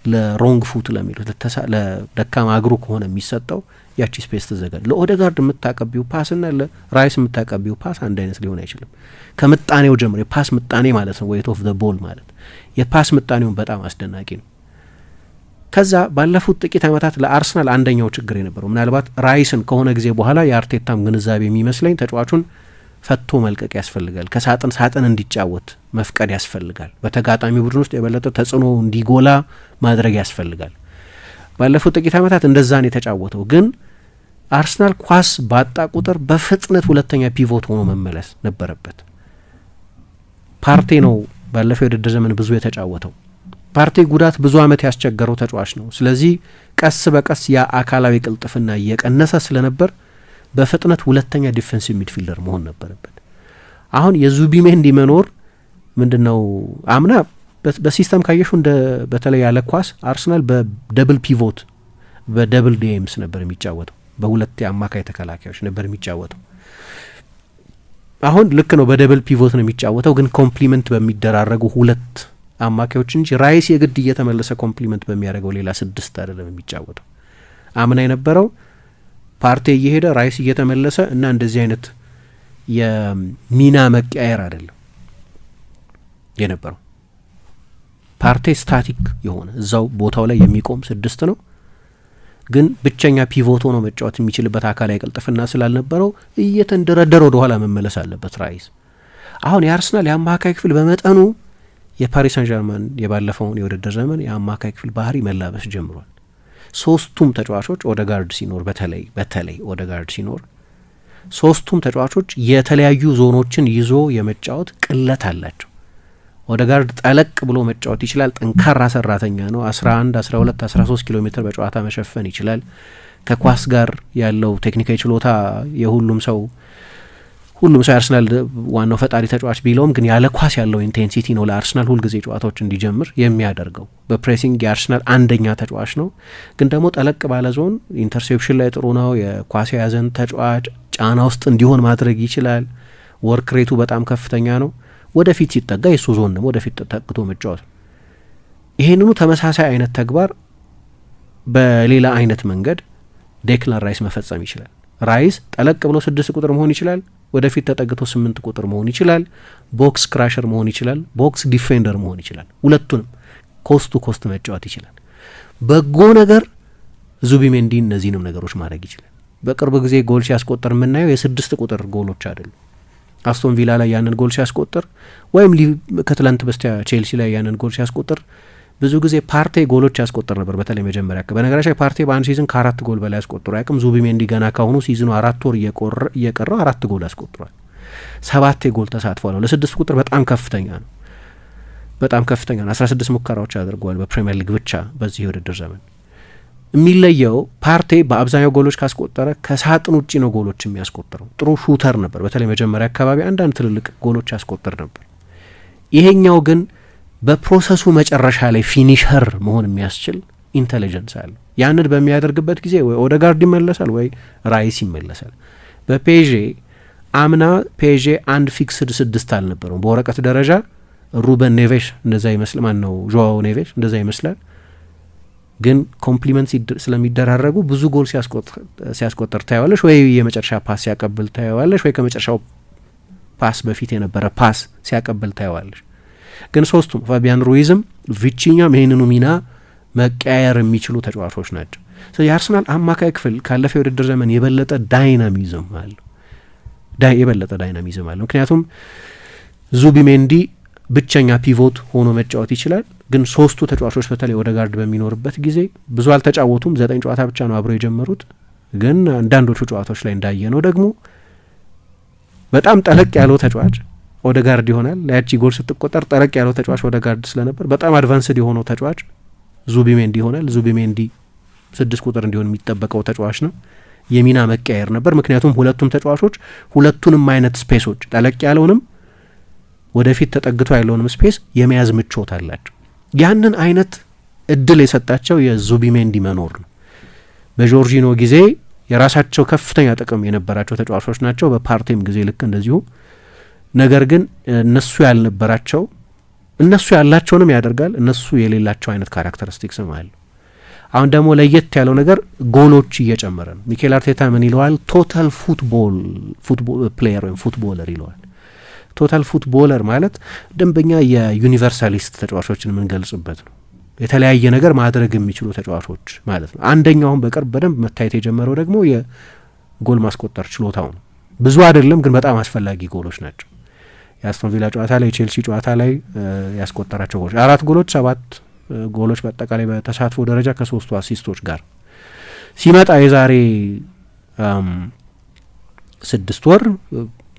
ለሮንግ ፉት ለሚሉት ለደካማ እግሩ ከሆነ የሚሰጠው ያቺ ስፔስ ትዘጋል። ለኦዴጋርድ የምታቀቢው ፓስና ለራይስ የምታቀቢው ፓስ አንድ አይነት ሊሆን አይችልም። ከምጣኔው ጀምሮ የፓስ ምጣኔ ማለት ነው ዌይት ኦፍ ዘ ቦል ማለት የፓስ ምጣኔውን በጣም አስደናቂ ነው። ከዛ ባለፉት ጥቂት ዓመታት ለአርሰናል አንደኛው ችግር የነበረው ምናልባት ራይስን ከሆነ ጊዜ በኋላ የአርቴታም ግንዛቤ የሚመስለኝ ተጫዋቹን ፈቶ መልቀቅ ያስፈልጋል። ከሳጥን ሳጥን እንዲጫወት መፍቀድ ያስፈልጋል። በተጋጣሚ ቡድን ውስጥ የበለጠ ተጽዕኖ እንዲጎላ ማድረግ ያስፈልጋል። ባለፉት ጥቂት ዓመታት እንደዛን የተጫወተው ግን አርሰናል ኳስ ባጣ ቁጥር በፍጥነት ሁለተኛ ፒቮት ሆኖ መመለስ ነበረበት። ፓርቴ ነው ባለፈው የውድድር ዘመን ብዙ የተጫወተው። ፓርቴ ጉዳት ብዙ ዓመት ያስቸገረው ተጫዋች ነው። ስለዚህ ቀስ በቀስ ያ አካላዊ ቅልጥፍና እየቀነሰ ስለነበር በፍጥነት ሁለተኛ ዲፌንሲቭ ሚድፊልደር መሆን ነበረበት። አሁን የዙቢሜንዲ መኖር ምንድነው? አምና በሲስተም ካየሹ በተለይ ያለ ኳስ አርሰናል በደብል ፒቮት በደብል ዲኤምስ ነበር የሚጫወተው። በሁለት የአማካይ ተከላካዮች ነበር የሚጫወተው። አሁን ልክ ነው በደብል ፒቮት ነው የሚጫወተው፣ ግን ኮምፕሊመንት በሚደራረጉ ሁለት አማካዮች እንጂ ራይስ የግድ እየተመለሰ ኮምፕሊመንት በሚያደርገው ሌላ 6 አይደለም የሚጫወተው። አምና የነበረው ፓርቴ እየሄደ ራይስ እየተመለሰ እና እንደዚህ አይነት የሚና መቀያየር አይደለም የነበረው። ፓርቴ ስታቲክ የሆነ እዛው ቦታው ላይ የሚቆም 6 ነው፣ ግን ብቸኛ ፒቮት ሆኖ መጫወት የሚችልበት አካላዊ ቅልጥፍና ስላልነበረው እየተንደረደረ ወደ ኋላ መመለስ አለበት ራይስ። አሁን የአርሰናል የአማካይ ክፍል በመጠኑ የፓሪስ ሳን ዠርማን የባለፈውን የውድድር ዘመን የአማካይ ክፍል ባህሪ መላበስ ጀምሯል። ሶስቱም ተጫዋቾች ኦዴጋርድ ሲኖር በተለይ ኦዴጋርድ ሲኖር ሶስቱም ተጫዋቾች የተለያዩ ዞኖችን ይዞ የመጫወት ቅለት አላቸው። ኦዴጋርድ ጠለቅ ብሎ መጫወት ይችላል። ጠንካራ ሰራተኛ ነው። 11፣ 12፣ 13 ኪሎ ሜትር በጨዋታ መሸፈን ይችላል። ከኳስ ጋር ያለው ቴክኒካዊ ችሎታ የሁሉም ሰው የአርሰናል ዋናው ፈጣሪ ተጫዋች ቢለውም ግን ያለ ኳስ ያለው ኢንቴንሲቲ ነው ለአርሰናል ሁልጊዜ ጨዋታዎች እንዲጀምር የሚያደርገው። በፕሬሲንግ የአርሰናል አንደኛ ተጫዋች ነው። ግን ደግሞ ጠለቅ ባለ ዞን ኢንተርሴፕሽን ላይ ጥሩ ነው። የኳስ የያዘን ተጫዋች ጫና ውስጥ እንዲሆን ማድረግ ይችላል። ወርክ ሬቱ በጣም ከፍተኛ ነው። ወደፊት ሲጠጋ የሱ ዞን ደግሞ ወደፊት ተጠግቶ መጫወት። ይሄንኑ ተመሳሳይ አይነት ተግባር በሌላ አይነት መንገድ ዴክላን ራይስ መፈጸም ይችላል። ራይስ ጠለቅ ብሎ 6 ቁጥር መሆን ይችላል፣ ወደፊት ተጠግቶ 8 ቁጥር መሆን ይችላል፣ ቦክስ ክራሸር መሆን ይችላል፣ ቦክስ ዲፌንደር መሆን ይችላል። ሁለቱንም ኮስት ቱ ኮስት መጫወት ይችላል። በጎ ነገር ዙቢሜንዲ እነዚህንም ነገሮች ማድረግ ይችላል። በቅርብ ጊዜ ጎል ሲያስቆጥር የምናየው የ6 ቁጥር ጎሎች አይደሉም። አስቶን ቪላ ላይ ያንን ጎል ሲያስቆጥር ወይም ከትላንት በስቲያ ቼልሲ ላይ ያንን ጎል ሲያስቆጥር ብዙ ጊዜ ፓርቴ ጎሎች ያስቆጥር ነበር። በተለይ መጀመሪያ በነገራችን ፓርቴ በአንድ ሲዝን ከ4 ጎል በላይ ያስቆጥሩ አያውቅም። ዙቢሜንዲ ገና ካሁኑ ሲዝኑ 4 ወር እየቀረው 4 ጎል ያስቆጥሯል። 7 የጎል ተሳትፏል። ለ6 ቁጥር በጣም ከፍተኛ ነው። በጣም ከፍተኛ ነው። 16 ሙከራዎች አድርጓል በፕሪሚየር ሊግ ብቻ በዚህ የውድድር ዘመን። የሚለየው ፓርቴ በአብዛኛው ጎሎች ካስቆጠረ ከሳጥን ውጪ ነው ጎሎች የሚያስቆጥረው። ጥሩ ሹተር ነበር። በተለይ መጀመሪያ አካባቢ አንዳንድ ትልልቅ ጎሎች ያስቆጥር ነበር። ይሄኛው ግን በፕሮሰሱ መጨረሻ ላይ ፊኒሸር መሆን የሚያስችል ኢንቴሊጀንስ አለ። ያንን በሚያደርግበት ጊዜ ወይ ኦዴጋርድ ይመለሳል ወይ ራይስ ይመለሳል። በፔዤ አምና ፔዤ አንድ ፊክስድ 6 አልነበረውም። በወረቀት ደረጃ ሩበን ኔቬሽ እንደዛ ይመስል ማን ነው ጆዋው ኔቬሽ እንደዛ ይመስላል። ግን ኮምፕሊመንት ስለሚደራረጉ ብዙ ጎል ሲያስቆጥር ታየዋለሽ፣ ወይ የመጨረሻ ፓስ ሲያቀብል ታየዋለሽ፣ ወይ ከመጨረሻው ፓስ በፊት የነበረ ፓስ ሲያቀብል ታየዋለሽ። ግን ሶስቱም ፋቢያን ሩይዝም ቪቺኛም ይህንኑ ሚና መቀያየር የሚችሉ ተጫዋቾች ናቸው። ስለዚህ የአርሰናል አማካይ ክፍል ካለፈው የውድድር ዘመን የበለጠ ዳይናሚዝም አለው። ምክንያቱም ዙቢሜንዲ ብቸኛ ፒቮት ሆኖ መጫወት ይችላል። ግን ሶስቱ ተጫዋቾች በተለይ ኦዴጋርድ በሚኖርበት ጊዜ ብዙ አልተጫወቱም። 9 ጨዋታ ብቻ ነው አብረው የጀመሩት። ግን አንዳንዶቹ ጨዋታዎች ላይ እንዳየ ነው ደግሞ በጣም ጠለቅ ያለው ተጫዋች ኦዴጋርድ ይሆናል። ለያቺ ጎል ስትቆጠር ጠለቅ ያለው ተጫዋች ኦዴጋርድ ስለነበር በጣም አድቫንስድ የሆነው ተጫዋች ዙቢሜንዲ ይሆናል። ዙቢሜንዲ 6 ቁጥር እንዲሆን የሚጠበቀው ተጫዋች ነው። የሚና መቀያየር ነበር። ምክንያቱም ሁለቱም ተጫዋቾች ሁለቱንም አይነት ስፔሶች ጠለቅ ያለውንም ወደፊት ተጠግቶ ያለውንም ስፔስ የመያዝ ምቾት አላቸው። ያንን አይነት እድል የሰጣቸው የዙቢሜንዲ መኖር ነው። በጆርጂኖ ጊዜ የራሳቸው ከፍተኛ ጥቅም የነበራቸው ተጫዋቾች ናቸው። በፓርቴም ጊዜ ልክ እንደዚሁ። ነገር ግን እነሱ ያልነበራቸው እነሱ ያላቸውንም ያደርጋል፣ እነሱ የሌላቸው አይነት ካራክተሪስቲክስም አለ። አሁን ደግሞ ለየት ያለው ነገር ጎሎች እየጨመረ ነው። ሚኬል አርቴታ ምን ይለዋል? ቶታል ፉትቦል ፕሌየር ወይም ፉትቦለር ይለዋል። ቶታል ፉትቦለር ማለት ደንበኛ የዩኒቨርሳሊስት ተጫዋቾችን የምንገልጽበት ነው። የተለያየ ነገር ማድረግ የሚችሉ ተጫዋቾች ማለት ነው። አንደኛውን በቅርብ በደንብ መታየት የጀመረው ደግሞ የጎል ማስቆጠር ችሎታው ነው። ብዙ አይደለም ግን በጣም አስፈላጊ ጎሎች ናቸው። የአስቶን ቪላ ጨዋታ ላይ፣ የቼልሲ ጨዋታ ላይ ያስቆጠራቸው ጎሎች 4 ጎሎች 7 ጎሎች በአጠቃላይ በተሳትፎ ደረጃ ከ3 አሲስቶች ጋር ሲመጣ የዛሬ 6 ወር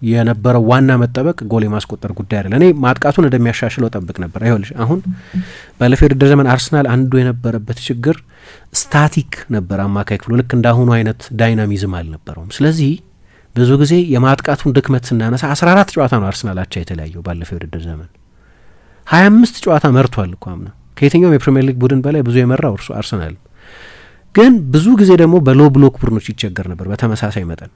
የነበረው ዋና መጠበቅ ጎል የማስቆጠር ጉዳይ አይደለም። እኔ ማጥቃቱን እንደሚያሻሽለው ጠብቅ ነበር። አይሆንሽ አሁን ባለፈው የውድድር ዘመን አርሰናል አንዱ የነበረበት ችግር ስታቲክ ነበር። አማካይ ክፍሉ ልክ እንዳሁኑ አይነት ዳይናሚዝም አልነበረውም። ስለዚህ ብዙ ጊዜ የማጥቃቱን ድክመት ስናነሳ 14 ጨዋታ ነው አርሰናል አቻ የተለያየው ባለፈው የውድድር ዘመን። 25 ጨዋታ መርቷል እኮ አምና። ከየትኛውም የፕሪሚየር ሊግ ቡድን በላይ ብዙ የመራው እርሱ አርሰናል። ግን ብዙ ጊዜ ደግሞ በሎ ብሎክ ቡድኖች ይቸገር ነበር በተመሳሳይ መጠን።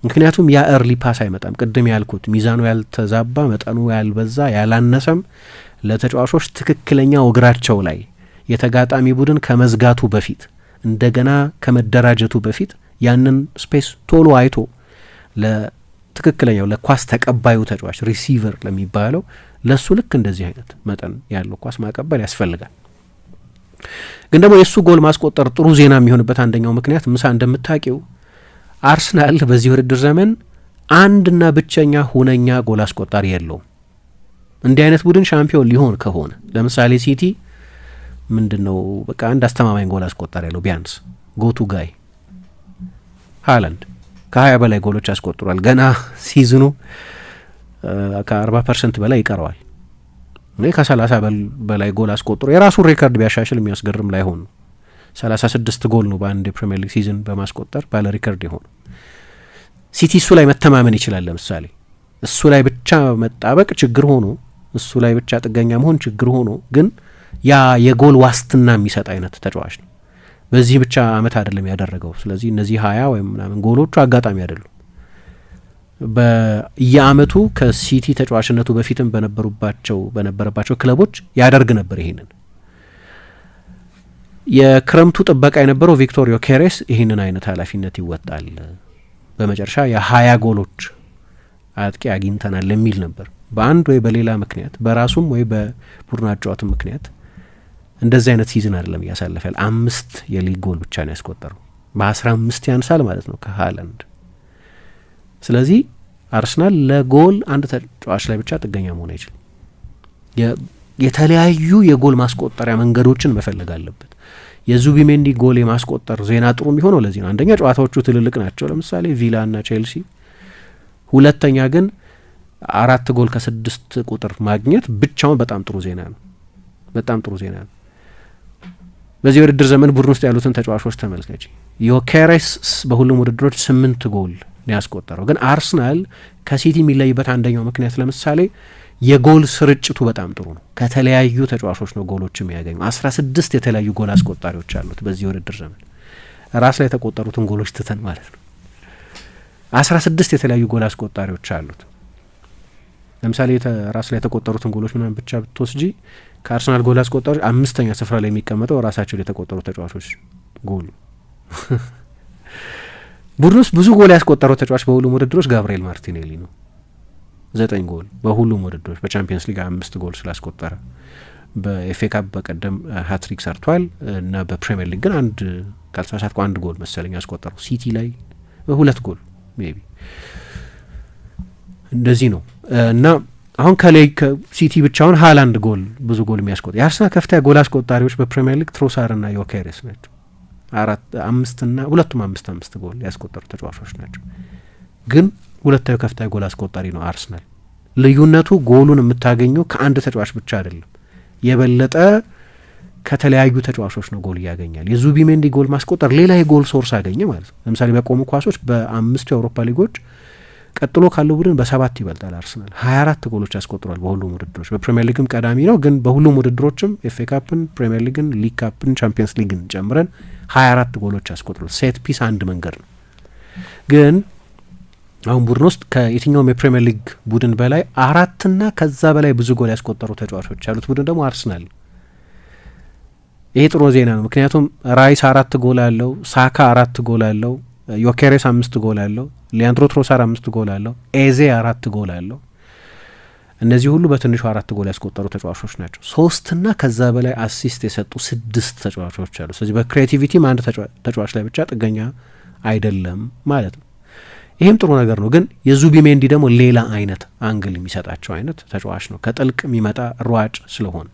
ምክንያቱም ያ ኤርሊ ፓስ አይመጣም። ቅድም ያልኩት ሚዛኑ ያልተዛባ መጠኑ ያልበዛ ያላነሰም ለተጫዋቾች ትክክለኛው እግራቸው ላይ የተጋጣሚ ቡድን ከመዝጋቱ በፊት እንደገና ከመደራጀቱ በፊት ያንን ስፔስ ቶሎ አይቶ ለትክክለኛው ለኳስ ተቀባዩ ተጫዋች ሪሲቨር ለሚባለው ለሱ ልክ እንደዚህ አይነት መጠን ያለው ኳስ ማቀበል ያስፈልጋል። ግን ደግሞ የሱ ጎል ማስቆጠር ጥሩ ዜና የሚሆንበት አንደኛው ምክንያት ምሳ እንደምታውቂው አርሰናል በዚህ ውድድር ዘመን አንድና ብቸኛ ሁነኛ ጎል አስቆጣሪ የለውም። እንዲህ አይነት ቡድን ሻምፒዮን ሊሆን ከሆነ ለምሳሌ ሲቲ ምንድነው በቃ አንድ አስተማማኝ ጎል አስቆጣሪ ያለው ቢያንስ ጎቱ ጋይ ሃላንድ ከ20 በላይ ጎሎች አስቆጥሯል። ገና ሲዝኑ ከ40% በላይ ይቀረዋል። እኔ ከ30 በላይ ጎል አስቆጥሮ የራሱን ሬከርድ ቢያሻሽል የሚያስገርም ላይሆን ነው። 36 ጎል ነው በአንድ የፕሪሚየር ሊግ ሲዝን በማስቆጠር ባለ ሪከርድ የሆነ ሲቲ እሱ ላይ መተማመን ይችላል። ለምሳሌ እሱ ላይ ብቻ መጣበቅ ችግር ሆኖ እሱ ላይ ብቻ ጥገኛ መሆን ችግር ሆኖ ግን ያ የጎል ዋስትና የሚሰጥ አይነት ተጫዋች ነው። በዚህ ብቻ አመት አይደለም ያደረገው። ስለዚህ እነዚህ 20 ወይም ምናምን ጎሎቹ አጋጣሚ አይደሉም። በየአመቱ ከሲቲ ተጫዋችነቱ በፊትም በነበረባቸው ክለቦች ያደርግ ነበር ይሄንን። የክረምቱ ጥበቃ የነበረው ቪክቶሪዮ ኬሬስ ይህንን አይነት ኃላፊነት ይወጣል በመጨረሻ የ20 ጎሎች አጥቂ አግኝተናል የሚል ነበር። በአንድ ወይ በሌላ ምክንያት በራሱም ወይ በቡድን አጫዋቱም ምክንያት እንደዚህ አይነት ሲዝን አይደለም እያሳለፈ ያለ። 5 የሊግ ጎል ብቻ ነው ያስቆጠረው። በ15 ያንሳል ማለት ነው ከሃላንድ። ስለዚህ አርሰናል ለጎል አንድ ተጫዋች ላይ ብቻ ጥገኛ መሆን አይችልም። የተለያዩ የጎል ማስቆጠሪያ መንገዶችን መፈለግ አለበት። የዙቢሜንዲ ጎል የማስቆጠር ዜና ጥሩ የሚሆነው ለዚህ ነው። አንደኛ ጨዋታዎቹ ትልልቅ ናቸው፣ ለምሳሌ ቪላ እና ቼልሲ። ሁለተኛ ግን 4 ጎል ከ6 ቁጥር ማግኘት ብቻውን በጣም ጥሩ ዜና ነው። በጣም ጥሩ ዜና ነው። በዚህ ውድድር ዘመን ቡድን ውስጥ ያሉትን ተጫዋቾች ተመልከች። ዮኬሬስ በሁሉም ውድድሮች 8 ጎል ነው ያስቆጠረው። ግን አርሰናል ከሲቲ የሚለይበት አንደኛው ምክንያት ለምሳሌ የጎል ስርጭቱ በጣም ጥሩ ነው። ከተለያዩ ተጫዋቾች ነው ጎሎች የሚያገኙ። 16 የተለያዩ ጎል አስቆጣሪዎች አሉት በዚህ ውድድር ዘመን፣ ራስ ላይ የተቆጠሩትን ጎሎች ትተን ማለት ነው። 16 የተለያዩ ጎል አስቆጣሪዎች አሉት። ለምሳሌ ራስ ላይ የተቆጠሩትን ጎሎች ምናምን ብቻ ብትወስጂ ከአርሰናል ጎል አስቆጣሪዎች 5ኛ ስፍራ ላይ የሚቀመጠው ራሳቸው ላይ የተቆጠሩ ተጫዋቾች ጎል። ቡድን ውስጥ ብዙ ጎል ያስቆጠረው ተጫዋች በሁሉም ውድድሮች ጋብርኤል ማርቲኔሊ ነው። 9 ጎል በሁሉም ውድድሮች። በቻምፒየንስ ሊግ 5 ጎል ስላስቆጠረ፣ በኤፍኤ ካፕ በቀደም ሀትሪክ ሰርቷል እና በፕሪሚየር ሊግ ግን አንድ ካልተሳሳትኩ 1 ጎል መሰለኝ ያስቆጠረው። ሲቲ ላይ 2 ጎል ሜቢ እንደዚህ ነው። እና አሁን ከሲቲ ብቻውን ሃላንድ ጎል ብዙ ጎል የሚያስቆጥ የአርሰናል ከፍተኛ ጎል አስቆጣሪዎች በፕሪሚየር ሊግ ትሮሳር ና ዮኬሬስ ናቸው። 5 እና ሁለቱም 5 ጎል ያስቆጠሩ ተጫዋቾች ናቸው። ግን ሁለተኛው ከፍተኛ ጎል አስቆጣሪ ነው አርሰናል። ልዩነቱ ጎሉን የምታገኘው ከአንድ ተጫዋች ብቻ አይደለም፣ የበለጠ ከተለያዩ ተጫዋቾች ነው ጎል እያገኛል። የዙቢሜንዲ ጎል ማስቆጠር ሌላ የጎል ሶርስ አገኘ ማለት ነው። ለምሳሌ በቆሙ ኳሶች በ5 የአውሮፓ ሊጎች ቀጥሎ ካለው ቡድን በ7 ይበልጣል አርሰናል። 24 ጎሎች ያስቆጥሯል በሁሉም ውድድሮች። በፕሪሚየር ሊግም ቀዳሚ ነው፣ ግን በሁሉም ውድድሮችም ኤፍኤ ካፕን፣ ፕሪሚየር ሊግን፣ ሊግ ካፕን፣ ቻምፒየንስ ሊግን ጨምረን 24 ጎሎች ያስቆጥሯል። ሴት ፒስ አንድ መንገድ ነው። ግን አሁን ቡድን ውስጥ ከየትኛውም የፕሪሚየር ሊግ ቡድን በላይ 4ና ከዛ በላይ ብዙ ጎል ያስቆጠሩ ተጫዋቾች ያሉት ቡድን ደግሞ አርሰናል። ይሄ ጥሩ ዜና ነው። ምክንያቱም ራይስ 4 ጎል አለው፣ ሳካ 4 ጎል አለው፣ ዮኬሬስ 5 ጎል አለው፣ ሊያንድሮ ትሮሳር 5 ጎል አለው፣ ኤዜ 4 ጎል አለው። እነዚህ ሁሉ በትንሹ 4 ጎል ያስቆጠሩ ተጫዋቾች ናቸው። 3ና ከዛ በላይ አሲስት የሰጡ 6 ተጫዋቾች አሉ። ስለዚህ በክሬቲቪቲም አንድ ተጫዋች ላይ ብቻ ጥገኛ አይደለም ማለት ነው። ይህም ጥሩ ነገር ነው። ግን የዙቢሜንዲ ደግሞ ሌላ አይነት አንግል የሚሰጣቸው አይነት ተጫዋች ነው፣ ከጥልቅ የሚመጣ ሯጭ ስለሆነ።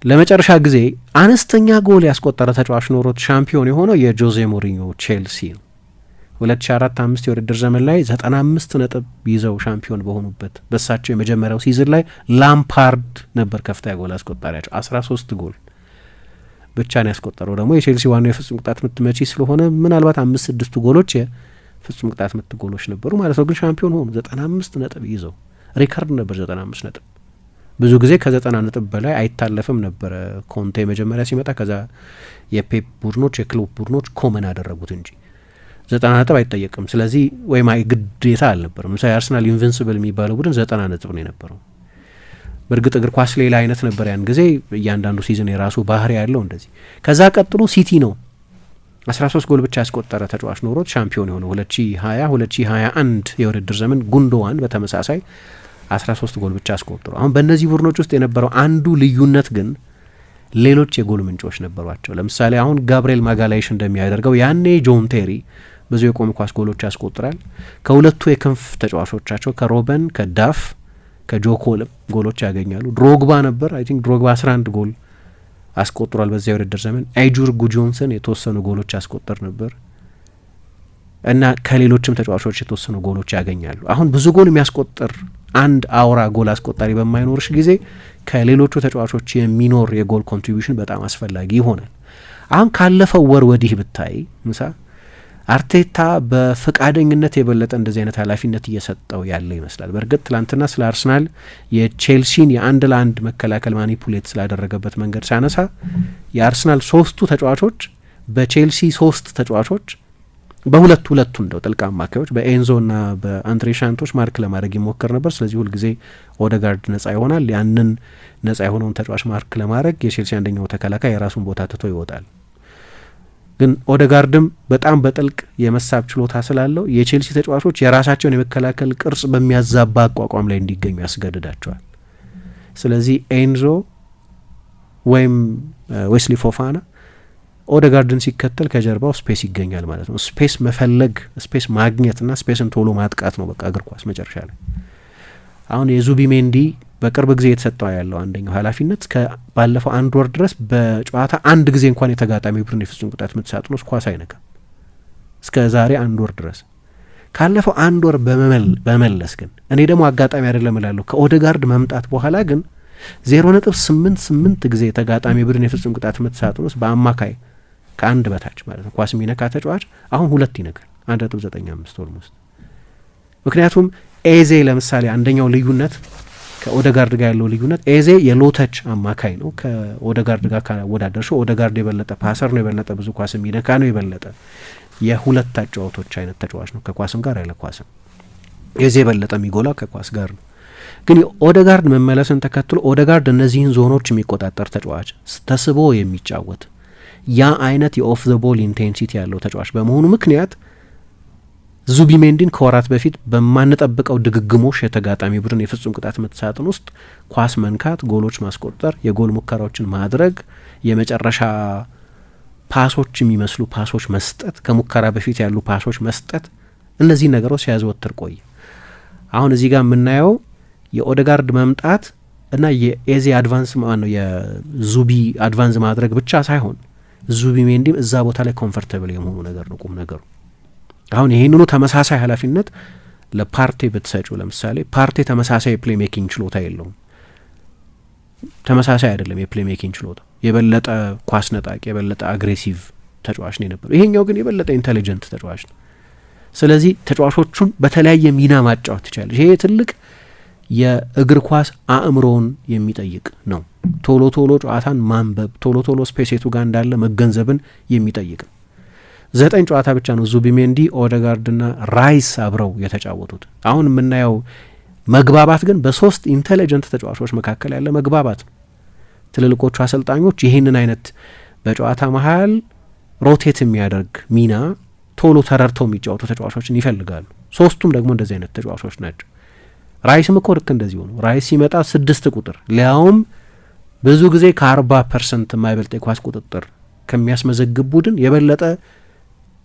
ለመጨረሻ ጊዜ አነስተኛ ጎል ያስቆጠረ ተጫዋች ኖሮት ሻምፒዮን የሆነው የጆዜ ሞሪኞ ቼልሲ ነው። 2004-5 የውድድር ዘመን ላይ 95 ነጥብ ይዘው ሻምፒዮን በሆኑበት በሳቸው የመጀመሪያው ሲዝን ላይ ላምፓርድ ነበር ከፍተኛ ጎል አስቆጣሪያቸው። 13 ጎል ብቻ ነው ያስቆጠረው። ደግሞ የቼልሲ ዋናው የፍጹም ቅጣት ምት መቺ ስለሆነ ምናልባት 5-6 ጎሎች የፍጹም ቅጣት ምት ጎሎች ነበሩ ማለት ነው። ግን ሻምፒዮን ሆኑ 95 ነጥብ ይዘው። ሪካርድ ነበር 95 ነጥብ። ብዙ ጊዜ ከ90 ነጥብ በላይ አይታለፍም ነበረ ኮንቴ መጀመሪያ ሲመጣ። ከዛ የፔፕ ቡድኖች የክሎፕ ቡድኖች ኮመን አደረጉት እንጂ 90 ነጥብ አይጠየቅም። ስለዚህ ወይም ግዴታ አልነበረም። ምሳሌ አርሰናል ኢንቪንሲብል የሚባለው ቡድን 90 ነጥብ ነው የነበረው። በእርግጥ እግር ኳስ ሌላ አይነት ነበር ያን ጊዜ። እያንዳንዱ ሲዝን የራሱ ባህሪ ያለው እንደዚህ። ከዛ ቀጥሎ ሲቲ ነው 13 ጎል ብቻ ያስቆጠረ ተጫዋች ኖሮት ሻምፒዮን የሆነው 2020-2021 የውድድር ዘመን። ጉንዶዋን በተመሳሳይ 13 ጎል ብቻ አስቆጥሩ። አሁን በእነዚህ ቡድኖች ውስጥ የነበረው አንዱ ልዩነት ግን ሌሎች የጎል ምንጮች ነበሯቸው። ለምሳሌ አሁን ጋብርኤል ማጋላይሽ እንደሚያደርገው ያኔ ጆን ቴሪ ብዙ የቆም ኳስ ጎሎች ያስቆጥራል። ከሁለቱ የክንፍ ተጫዋቾቻቸው ከሮበን ከዳፍ ከጆ ኮልም ጎሎች ያገኛሉ። ድሮግባ ነበር፣ አይ ቲንክ ድሮግባ 11 ጎል አስቆጥሯል በዚያ የውድድር ዘመን። አይጁር ጉጆንሰን የተወሰኑ ጎሎች ያስቆጥር ነበር እና ከሌሎችም ተጫዋቾች የተወሰኑ ጎሎች ያገኛሉ። አሁን ብዙ ጎል የሚያስቆጥር አንድ አውራ ጎል አስቆጣሪ በማይኖርሽ ጊዜ ከሌሎቹ ተጫዋቾች የሚኖር የጎል ኮንትሪቢዩሽን በጣም አስፈላጊ ይሆናል። አሁን ካለፈው ወር ወዲህ ብታይ ምሳ አርቴታ በፈቃደኝነት የበለጠ እንደዚህ አይነት ኃላፊነት እየሰጠው ያለ ይመስላል። በእርግጥ ትላንትና ስለ አርሰናል የቼልሲን የ1 ለ1 መከላከል ማኒፑሌት ስላደረገበት መንገድ ሲያነሳ የአርሰናል 3ቱ ተጫዋቾች በቼልሲ 3 ተጫዋቾች በሁለቱ እንደው ጥልቅ አማካዮች በኤንዞ ና በአንድሬ ሻንቶች ማርክ ለማድረግ ይሞክር ነበር። ስለዚህ ሁልጊዜ ኦደጋርድ ነጻ ይሆናል። ያንን ነጻ የሆነውን ተጫዋች ማርክ ለማድረግ የቼልሲ አንደኛው ተከላካይ የራሱን ቦታ ትቶ ይወጣል። ግን ኦደጋርድም በጣም በጥልቅ የመሳብ ችሎታ ስላለው የቼልሲ ተጫዋቾች የራሳቸውን የመከላከል ቅርጽ በሚያዛባ አቋቋም ላይ እንዲገኙ ያስገድዳቸዋል። ስለዚህ ኤንዞ ወይም ዌስሊ ፎፋና ኦደጋርድን ሲከተል ከጀርባው ስፔስ ይገኛል ማለት ነው። ስፔስ መፈለግ፣ ስፔስ ማግኘትና ስፔስን ቶሎ ማጥቃት ነው በቃ እግር ኳስ መጨረሻ ላይ። አሁን የዙቢሜንዲ በቅርብ ጊዜ የተሰጠው ያለው አንደኛው ኃላፊነት ባለፈው አንድ ወር ድረስ በጨዋታ አንድ ጊዜ እንኳን የተጋጣሚ ቡድን የፍጹም ቅጣት ምት ሳጥን ውስጥ ኳስ አይነካም። እስከ ዛሬ አንድ ወር ድረስ ካለፈው አንድ ወር በመለስ ግን እኔ ደግሞ አጋጣሚ አይደለም እላለሁ ከኦደጋርድ መምጣት በኋላ ግን 0.88 ጊዜ የተጋጣሚ ቡድን የፍጹም ቅጣት ምት ሳጥን ውስጥ በአማካይ ከአንድ በታች ማለት ነው ኳስ የሚነካ ተጫዋች አሁን 2 ይነካል 1.95 ኦልሞስት። ምክንያቱም ኤዜ ለምሳሌ አንደኛው ልዩነት ከኦደጋርድ ጋር ያለው ልዩነት ኤዜ የሎተች አማካይ ነው። ከኦደጋርድ ጋር ካወዳደርሽው ኦደጋርድ የበለጠ ፓሰር ነው፣ የበለጠ ብዙ ኳስ የሚነካ ነው፣ የበለጠ የሁለት ተጫዋቾች አይነት ተጫዋች ነው። ከኳስም ጋር ያለ ኳስም ኤዜ የበለጠ የሚጎላው ከኳስ ጋር ነው። ግን የኦደጋርድ መመለስን ተከትሎ ኦደጋርድ እነዚህን ዞኖች የሚቆጣጠር ተጫዋች ተስቦ የሚጫወት ያ አይነት የኦፍ ዘ ቦል ኢንቴንሲቲ ያለው ተጫዋች በመሆኑ ምክንያት ዙቢሜንዲን ከወራት በፊት በማንጠብቀው ድግግሞሽ የተጋጣሚ ቡድን የፍጹም ቅጣት ምት ሳጥን ውስጥ ኳስ መንካት፣ ጎሎች ማስቆጠር፣ የጎል ሙከራዎችን ማድረግ፣ የመጨረሻ ፓሶች የሚመስሉ ፓሶች መስጠት፣ ከሙከራ በፊት ያሉ ፓሶች መስጠት፣ እነዚህ ነገሮች ሲያዘወትር ቆየ። አሁን እዚህ ጋር የምናየው የኦደጋርድ መምጣት እና የኤዜ አድቫንስ ነው የዙቢ አድቫንስ ማድረግ ብቻ ሳይሆን ዙቢሜንዲም እዛ ቦታ ላይ ኮምፈርታብል የመሆኑ ነገር ነው ቁም ነገሩ። አሁን ይህንኑ ተመሳሳይ ኃላፊነት ለፓርቴ ብትሰጪው ለምሳሌ ፓርቴ ተመሳሳይ የፕሌይ ሜኪንግ ችሎታ የለውም፣ ተመሳሳይ አይደለም የፕሌይ ሜኪንግ ችሎታ። የበለጠ ኳስ ነጣቂ፣ የበለጠ አግሬሲቭ ተጫዋች ነው የነበረው። ይሄኛው ግን የበለጠ ኢንቴሊጀንት ተጫዋች ነው። ስለዚህ ተጫዋቾቹን በተለያየ ሚና ማጫወት ይቻላል። ይሄ ትልቅ የእግር ኳስ አእምሮን የሚጠይቅ ነው። ቶሎ ቶሎ ጨዋታን ማንበብ፣ ቶሎ ቶሎ ስፔሴቱ ጋር እንዳለ መገንዘብን የሚጠይቅ ነው። 9 ጨዋታ ብቻ ነው ዙቢሜንዲ፣ ኦደጋርድና ራይስ አብረው የተጫወቱት። አሁን የምናየው መግባባት ግን በሶስት ኢንቴሊጀንት ተጫዋቾች መካከል ያለ መግባባት ነው። ትልልቆቹ አሰልጣኞች ይህንን አይነት በጨዋታ መሀል ሮቴት የሚያደርግ ሚና ቶሎ ተረድተው የሚጫወቱ ተጫዋቾችን ይፈልጋሉ። ሶስቱም ደግሞ እንደዚህ አይነት ተጫዋቾች ናቸው። ራይስም እኮ ልክ እንደዚህ ሆኑ። ራይስ ሲመጣ 6 ቁጥር ሊያውም ብዙ ጊዜ ከ40% የማይበልጥ የኳስ ቁጥጥር ከሚያስመዘግብ ቡድን የበለጠ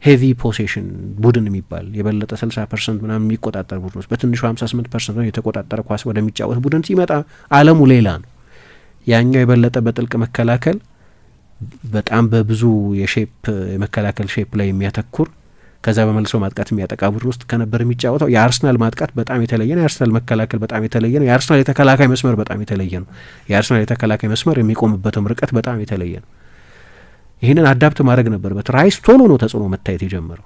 ሄቪ ፖሴሽን ቡድን የሚባል የበለጠ 60% ምናምን የሚቆጣጠር ቡድኖች በትንሹ 58% ነው የተቆጣጠረ ኳስ ወደሚጫወት ቡድን ሲመጣ አለሙ ሌላ ነው። ያኛው የበለጠ በጥልቅ መከላከል በጣም በብዙ የመከላከል ሼፕ ላይ የሚያተኩር ከዛ በመልሶ ማጥቃት የሚያጠቃ ቡድን ውስጥ ከነበር የሚጫወተው የአርሰናል ማጥቃት በጣም የተለየ ነው። የአርሰናል መከላከል በጣም የተለየ ነው። የአርሰናል የተከላካይ መስመር በጣም የተለየ ነው። የአርሰናል የተከላካይ መስመር የሚቆምበትም ርቀት በጣም የተለየ ነው። ይህንን አዳፕት ማድረግ ነበረበት። ራይስ ቶሎ ነው ተጽዕኖ መታየት የጀመረው።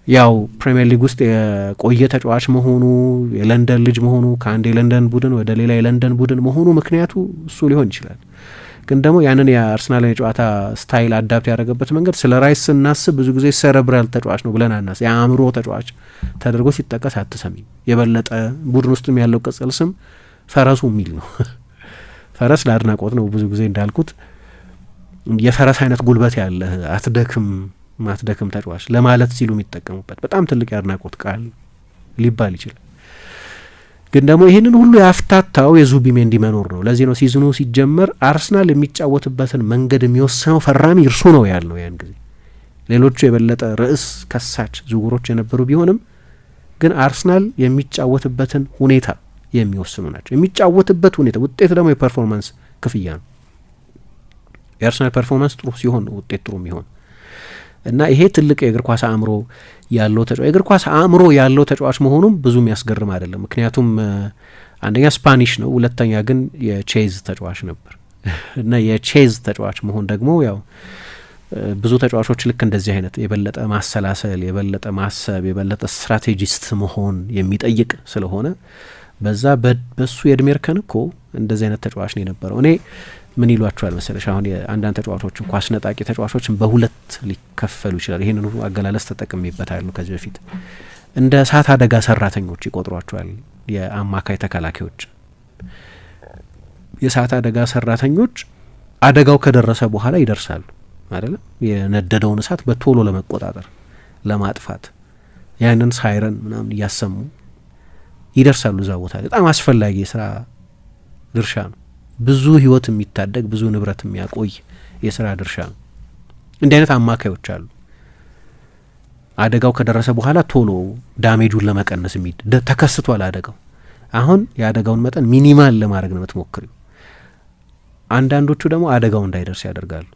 ያው ፕሪሚየር ሊግ ውስጥ የቆየ ተጫዋች መሆኑ፣ የለንደን ልጅ መሆኑ፣ ከአንድ የለንደን ቡድን ወደ ሌላ የለንደን ቡድን መሆኑ ምክንያቱ እሱ ሊሆን ይችላል። ግን ደግሞ ያንን የአርሰናልን የጨዋታ ስታይል አዳፕት ያደረገበት መንገድ ስለ ራይስ ስናስብ ብዙ ጊዜ ሴሬብራል ተጫዋች ነው ብለን አናስ የአእምሮ ተጫዋች ተደርጎ ሲጠቀስ አትሰሚም። የበለጠ ቡድን ውስጥም ያለው ቅጽል ስም ፈረሱ የሚል ነው። ፈረስ ለአድናቆት ነው ብዙ ጊዜ እንዳልኩት የፈረስ አይነት ጉልበት ያለ አትደክም ተጫዋች ለማለት ሲሉ የሚጠቀሙበት በጣም ትልቅ የአድናቆት ቃል ሊባል ይችላል። ግን ደግሞ ይህንን ሁሉ ያፍታታው የዙቢሜንዲ መኖር ነው። ለዚህ ነው ሲዝኑ ሲጀመር አርሰናል የሚጫወትበትን መንገድ የሚወስነው ፈራሚ እርሱ ነው ያልነው። ያን ጊዜ ሌሎቹ የበለጠ ርዕስ ከሳች ዝውውሮች የነበሩ ቢሆንም ግን አርሰናል የሚጫወትበትን ሁኔታ የሚወስኑ ናቸው። የሚጫወትበት ሁኔታ ውጤት ደግሞ የፐርፎርማንስ ክፍያ ነው። የአርሰናል ፐርፎርማንስ ጥሩ ሲሆን ነው ውጤት ጥሩ የሚሆን እና ይሄ ትልቅ የእግር ኳስ አእምሮ ያለው ተጫዋች የእግር ኳስ አእምሮ ያለው ተጫዋች መሆኑም ብዙ የሚያስገርም አይደለም። ምክንያቱም አንደኛ ስፓኒሽ ነው፣ ሁለተኛ ግን የቼዝ ተጫዋች ነበር እና የቼዝ ተጫዋች መሆን ደግሞ ያው ብዙ ተጫዋቾች ልክ እንደዚህ አይነት የበለጠ ማሰላሰል፣ የበለጠ ማሰብ፣ የበለጠ ስትራቴጂስት መሆን የሚጠይቅ ስለሆነ በሱ የእድሜ እርከን እኮ እንደዚህ አይነት ተጫዋች ነው የነበረው። እኔ ምን ይሏቸዋል መሰለሽ አሁን የአንዳንድ ተጫዋቾችን ኳስ ነጣቂ ተጫዋቾችን በሁለት ሊከፈሉ ይችላል። ይህንን አገላለጽ ተጠቅሜበታለሁ ከዚህ በፊት። እንደ እሳት አደጋ ሰራተኞች ይቆጥሯቸዋል የአማካይ ተከላካዮች። የእሳት አደጋ ሰራተኞች አደጋው ከደረሰ በኋላ ይደርሳሉ። አይደለም የነደደውን እሳት በቶሎ ለመቆጣጠር ለማጥፋት ያንን ሳይረን ምናምን እያሰሙ ይደርሳሉ እዛ ቦታ። በጣም አስፈላጊ የስራ ድርሻ ነው። ብዙ ህይወት የሚታደግ ብዙ ንብረት የሚያቆይ የስራ ድርሻ ነው። እንዲህ አይነት አማካዮች አሉ። አደጋው ከደረሰ በኋላ ቶሎ ዳሜጁን ለመቀነስ ተከስቷል አደጋው፣ አሁን የአደጋውን መጠን ሚኒማል ለማድረግ ነው የምትሞክሪው። አንዳንዶቹ ደግሞ አደጋው እንዳይደርስ ያደርጋሉ።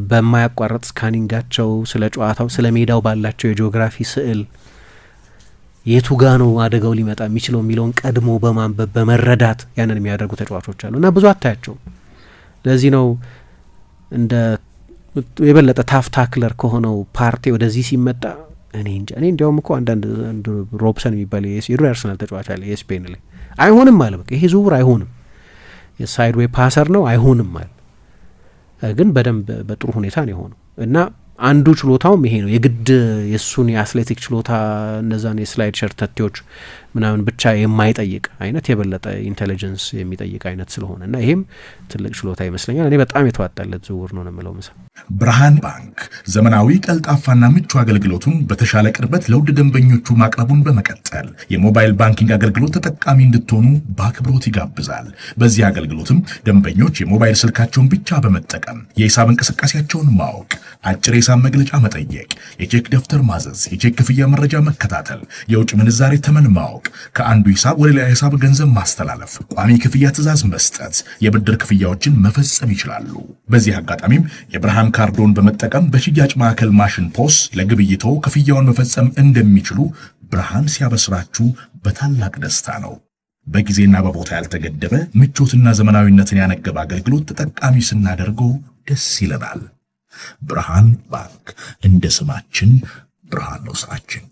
በማያቋረጥ ስካኒንጋቸው ስለ ጨዋታው ስለ ሜዳው ባላቸው የጂኦግራፊ ስዕል የቱ ጋ ነው አደጋው ሊመጣ የሚችለው የሚለውን ቀድሞ በማንበብ በመረዳት ያንን የሚያደርጉ ተጫዋቾች አሉ እና ብዙ አታያቸው። ለዚህ ነው እንደ የበለጠ ታፍ ታክለር ከሆነው ፓርቲ ወደዚህ ሲመጣ እኔ እንዲያውም እኮ አንዳንድ ሮብሰን የሚባል የድሮ አርሰናል ተጫዋች አለ የስፔን ላይ አይሆንም አለ። በቃ ይሄ ዝውውር አይሆንም፣ የሳይድዌይ ፓሰር ነው አይሆንም አለ። ግን በደንብ በጥሩ ሁኔታ ነው የሆነው እና አንዱ ችሎታውም ይሄ ነው። የግድ የእሱን የአትሌቲክ ችሎታ እነዛን የስላይድ ሸርተቴዎች ምናምን ብቻ የማይጠይቅ አይነት የበለጠ ኢንቴሊጀንስ የሚጠይቅ አይነት ስለሆነ እና ይሄም ትልቅ ችሎታ ይመስለኛል። እኔ በጣም የተዋጣለት ዝውውር ነው የምለው። ምሳ ብርሃን ባንክ ዘመናዊ ቀልጣፋና ምቹ አገልግሎቱን በተሻለ ቅርበት ለውድ ደንበኞቹ ማቅረቡን በመቀጠል የሞባይል ባንኪንግ አገልግሎት ተጠቃሚ እንድትሆኑ በአክብሮት ይጋብዛል። በዚህ አገልግሎትም ደንበኞች የሞባይል ስልካቸውን ብቻ በመጠቀም የሂሳብ እንቅስቃሴያቸውን ማወቅ፣ አጭር የሂሳብ መግለጫ መጠየቅ፣ የቼክ ደብተር ማዘዝ፣ የቼክ ክፍያ መረጃ መከታተል፣ የውጭ ምንዛሬ ተመን ማወቅ፣ ከአንዱ ሂሳብ ወደ ሌላ ሂሳብ ገንዘብ ማስተላለፍ፣ ቋሚ ክፍያ ትዕዛዝ መስጠት፣ የብድር ክፍያዎችን መፈጸም ይችላሉ። በዚህ አጋጣሚም የብርሃን ካርዶን በመጠቀም በሽያጭ ማዕከል ማሽን ፖስ ለግብይቶ ክፍያውን መፈጸም እንደሚችሉ ብርሃን ሲያበስራችሁ በታላቅ ደስታ ነው። በጊዜና በቦታ ያልተገደበ ምቾትና ዘመናዊነትን ያነገበ አገልግሎት ተጠቃሚ ስናደርገው ደስ ይለናል። ብርሃን ባንክ እንደ ስማችን ብርሃን ነው ስራችን።